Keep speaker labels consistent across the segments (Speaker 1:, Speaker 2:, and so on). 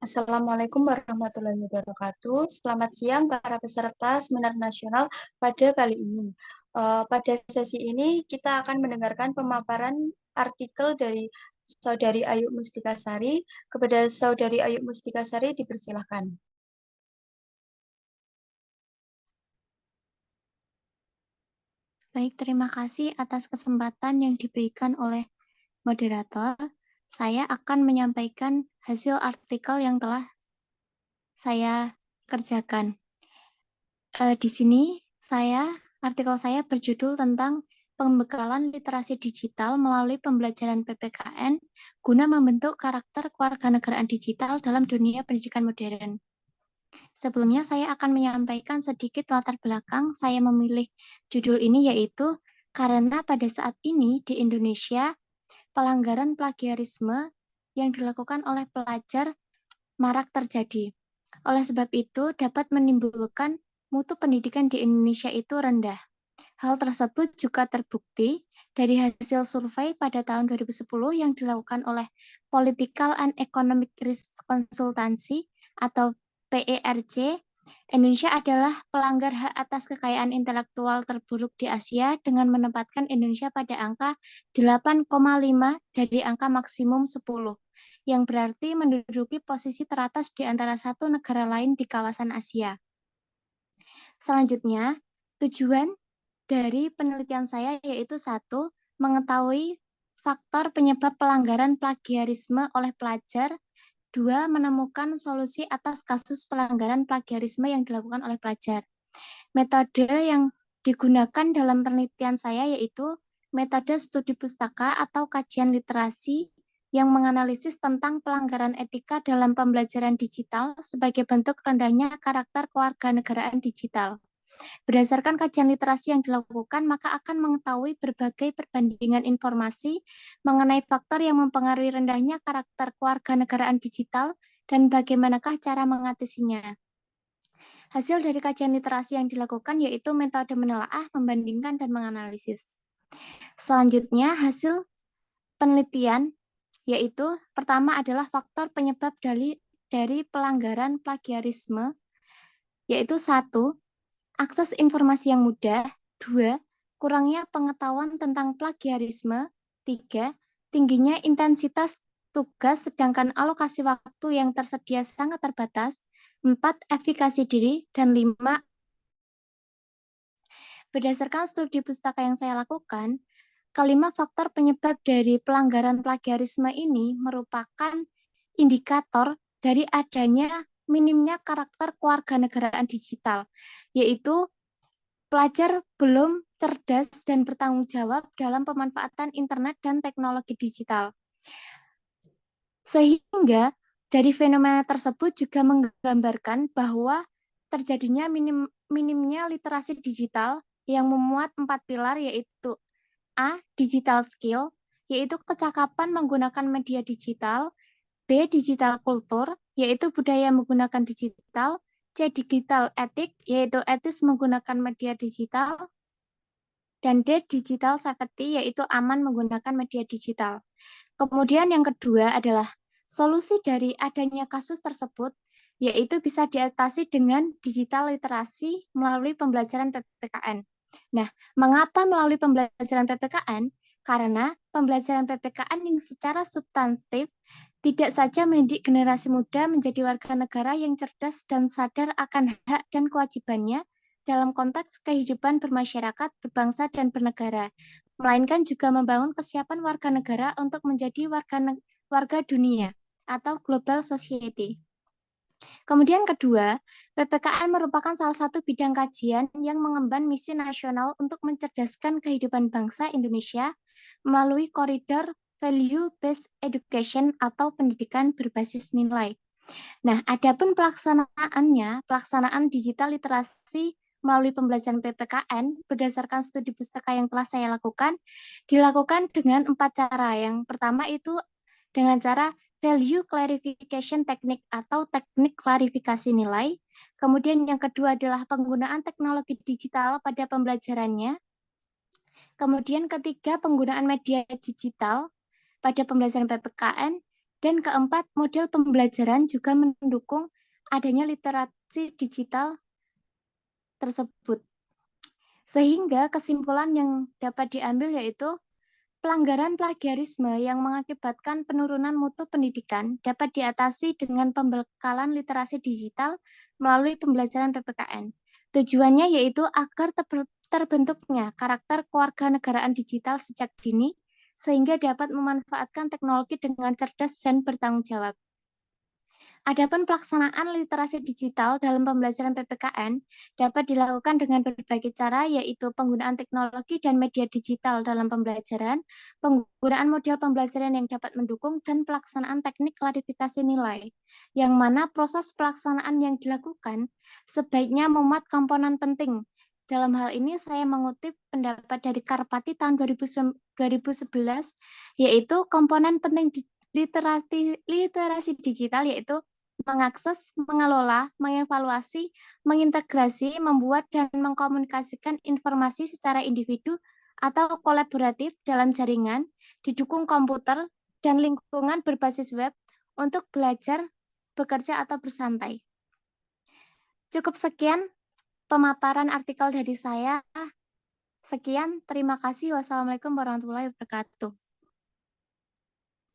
Speaker 1: Assalamualaikum warahmatullahi wabarakatuh. Selamat siang para peserta seminar nasional pada kali ini. Pada sesi ini kita akan mendengarkan pemaparan artikel dari Saudari Ayu Mustikasari. Kepada Saudari Ayu Mustikasari dipersilahkan.
Speaker 2: Baik, terima kasih atas kesempatan yang diberikan oleh moderator. Saya akan menyampaikan hasil artikel yang telah saya kerjakan. Di sini artikel saya berjudul tentang pembekalan literasi digital melalui pembelajaran PPKN guna membentuk karakter kewarganegaraan digital dalam dunia pendidikan modern. Sebelumnya saya akan menyampaikan sedikit latar belakang saya memilih judul ini, yaitu karena pada saat ini di Indonesia pelanggaran plagiarisme yang dilakukan oleh pelajar marak terjadi. Oleh sebab itu dapat menimbulkan mutu pendidikan di Indonesia itu rendah. Hal tersebut juga terbukti dari hasil survei pada tahun 2010 yang dilakukan oleh Political and Economic Risk Consultancy atau PERC. Indonesia adalah pelanggar hak atas kekayaan intelektual terburuk di Asia dengan menempatkan Indonesia pada angka 8,5 dari angka maksimum 10, yang berarti menduduki posisi teratas di antara satu negara lain di kawasan Asia. Selanjutnya, tujuan dari penelitian saya yaitu satu, mengetahui faktor penyebab pelanggaran plagiarisme oleh pelajar. Dua, menemukan solusi atas kasus pelanggaran plagiarisme yang dilakukan oleh pelajar. Metode yang digunakan dalam penelitian saya yaitu metode studi pustaka atau kajian literasi yang menganalisis tentang pelanggaran etika dalam pembelajaran digital sebagai bentuk rendahnya karakter kewarganegaraan digital. Berdasarkan kajian literasi yang dilakukan, maka akan mengetahui berbagai perbandingan informasi mengenai faktor yang mempengaruhi rendahnya karakter kewarganegaraan digital dan bagaimanakah cara mengatasinya. Hasil dari kajian literasi yang dilakukan yaitu metode menelaah, membandingkan, dan menganalisis. Selanjutnya, hasil penelitian yaitu pertama adalah faktor penyebab dari pelanggaran plagiarisme, yaitu satu, akses informasi yang mudah. Dua, kurangnya pengetahuan tentang plagiarisme. Tiga, tingginya intensitas tugas sedangkan alokasi waktu yang tersedia sangat terbatas. Empat, efikasi diri. Dan lima, berdasarkan studi pustaka yang saya lakukan, kelima faktor penyebab dari pelanggaran plagiarisme ini merupakan indikator dari adanya minimnya karakter kewarganegaraan digital, yaitu pelajar belum cerdas dan bertanggung jawab dalam pemanfaatan internet dan teknologi digital. Sehingga dari fenomena tersebut juga menggambarkan bahwa terjadinya minimnya literasi digital yang memuat 4 pilar, yaitu A. Digital skill, yaitu kecakapan menggunakan media digital. B. Digital culture, yaitu budaya menggunakan digital. C. Digital ethic, yaitu etis menggunakan media digital. Dan D. Digital safety, yaitu aman menggunakan media digital. Kemudian yang kedua adalah solusi dari adanya kasus tersebut, yaitu bisa diatasi dengan digital literasi melalui pembelajaran PPKN. Nah, mengapa melalui pembelajaran PPKN? Karena pembelajaran PPKN yang secara substantif tidak saja mendidik generasi muda menjadi warga negara yang cerdas dan sadar akan hak dan kewajibannya dalam konteks kehidupan bermasyarakat, berbangsa, dan bernegara, melainkan juga membangun kesiapan warga negara untuk menjadi warga dunia atau global society. Kemudian kedua, PPKN merupakan salah satu bidang kajian yang mengemban misi nasional untuk mencerdaskan kehidupan bangsa Indonesia melalui koridor value-based education atau pendidikan berbasis nilai. Nah, adapun pelaksanaan digital literasi melalui pembelajaran PPKN berdasarkan studi pustaka yang telah saya lakukan, dilakukan dengan 4 cara. Yang pertama itu dengan cara value clarification technique atau teknik klarifikasi nilai. Kemudian yang kedua adalah penggunaan teknologi digital pada pembelajarannya. Kemudian ketiga, penggunaan media digital pada pembelajaran PPKN. Dan keempat, model pembelajaran juga mendukung adanya literasi digital tersebut. Sehingga kesimpulan yang dapat diambil yaitu pelanggaran plagiarisme yang mengakibatkan penurunan mutu pendidikan dapat diatasi dengan pembekalan literasi digital melalui pembelajaran PPKN. Tujuannya yaitu agar terbentuknya karakter kewarganegaraan digital sejak dini sehingga dapat memanfaatkan teknologi dengan cerdas dan bertanggung jawab. Adapun pelaksanaan literasi digital dalam pembelajaran PPKN dapat dilakukan dengan berbagai cara, yaitu penggunaan teknologi dan media digital dalam pembelajaran, penggunaan model pembelajaran yang dapat mendukung, dan pelaksanaan teknik klarifikasi nilai, yang mana proses pelaksanaan yang dilakukan sebaiknya memuat komponen penting. Dalam hal ini saya mengutip pendapat dari Karpati tahun 2011, yaitu komponen penting literasi digital yaitu mengakses, mengelola, mengevaluasi, mengintegrasi, membuat, dan mengkomunikasikan informasi secara individu atau kolaboratif dalam jaringan, didukung komputer, dan lingkungan berbasis web untuk belajar, bekerja, atau bersantai. Cukup sekian pemaparan artikel dari saya. Sekian, terima kasih. Wassalamualaikum warahmatullahi wabarakatuh.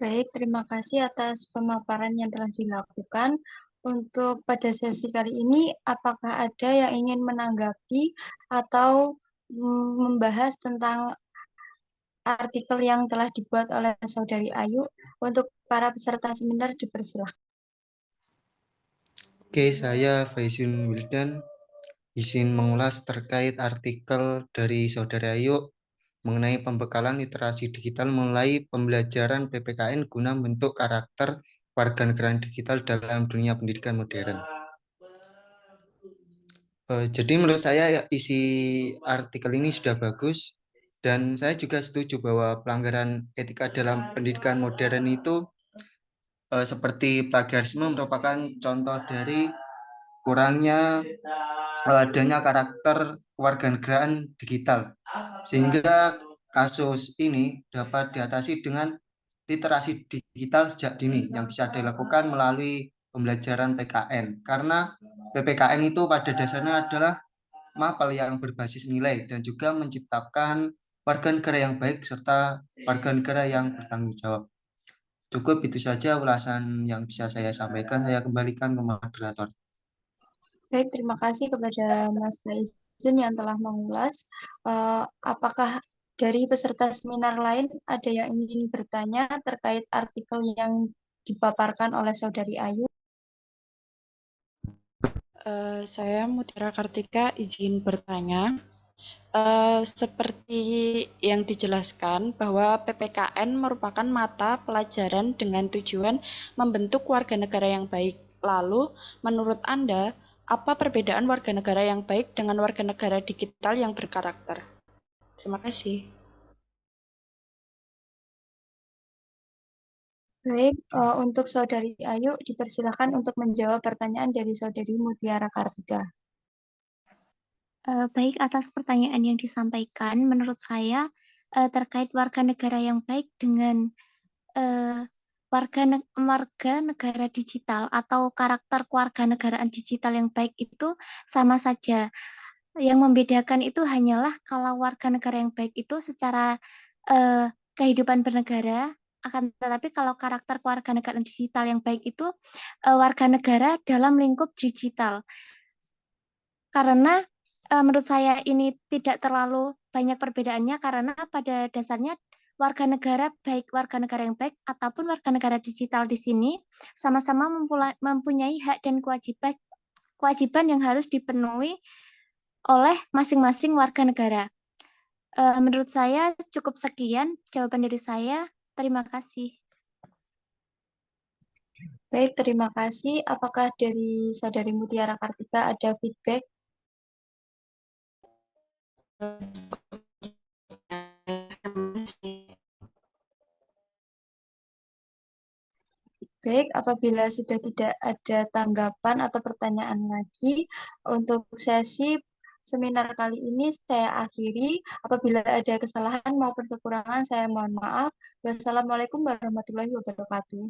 Speaker 1: Baik, terima kasih atas pemaparan yang telah dilakukan. Untuk pada sesi kali ini, apakah ada yang ingin menanggapi atau membahas tentang artikel yang telah dibuat oleh Saudari Ayu? Untuk para peserta seminar dipersilahkan.
Speaker 3: Oke, saya Faizun Wildan izin mengulas terkait artikel dari Saudara Ayu mengenai pembekalan literasi digital mulai pembelajaran PPKN guna bentuk karakter warganegaraan digital dalam dunia pendidikan modern. Jadi menurut saya isi artikel ini sudah bagus dan saya juga setuju bahwa pelanggaran etika dalam pendidikan modern itu seperti plagiarisme merupakan contoh dari kurangnya adanya karakter kewarganegaraan digital, sehingga kasus ini dapat diatasi dengan literasi digital sejak dini yang bisa dilakukan melalui pembelajaran PKN, karena PPKN itu pada dasarnya adalah mapel yang berbasis nilai dan juga menciptakan warga negara yang baik serta warga negara yang bertanggung jawab. Cukup itu saja ulasan yang bisa saya sampaikan. Saya kembalikan ke moderator.
Speaker 1: Baik, terima kasih kepada Mas Faizun yang telah mengulas. Apakah dari peserta seminar lain ada yang ingin bertanya terkait artikel yang dipaparkan oleh Saudari Ayu?
Speaker 4: Saya Mutiara Kartika izin bertanya. Seperti yang dijelaskan bahwa PPKN merupakan mata pelajaran dengan tujuan membentuk warga negara yang baik. Lalu, menurut Anda, apa perbedaan warga negara yang baik dengan warga negara digital yang berkarakter? Terima kasih.
Speaker 1: Baik, untuk Saudari Ayu dipersilakan untuk menjawab pertanyaan dari Saudari Mutiara Kartika.
Speaker 2: Baik, atas pertanyaan yang disampaikan, menurut saya terkait warga negara yang baik dengan warga negara digital atau karakter kewarganegaraan digital yang baik itu sama saja. Yang membedakan itu hanyalah kalau warga negara yang baik itu secara kehidupan bernegara, akan tetapi kalau karakter kewarganegaraan digital yang baik itu warga negara dalam lingkup digital. Karena menurut saya ini tidak terlalu banyak perbedaannya karena pada dasarnya warga negara baik warga negara yang baik ataupun warga negara digital di sini sama-sama mempunyai hak dan kewajiban yang harus dipenuhi oleh masing-masing warga negara. Menurut saya cukup sekian jawaban dari saya. Terima kasih.
Speaker 1: Baik, terima kasih. Apakah dari Saudari Mutiara Kartika ada feedback? Baik, apabila sudah tidak ada tanggapan atau pertanyaan lagi, untuk sesi seminar kali ini saya akhiri. Apabila ada kesalahan maupun kekurangan, saya mohon maaf. Wassalamualaikum warahmatullahi wabarakatuh.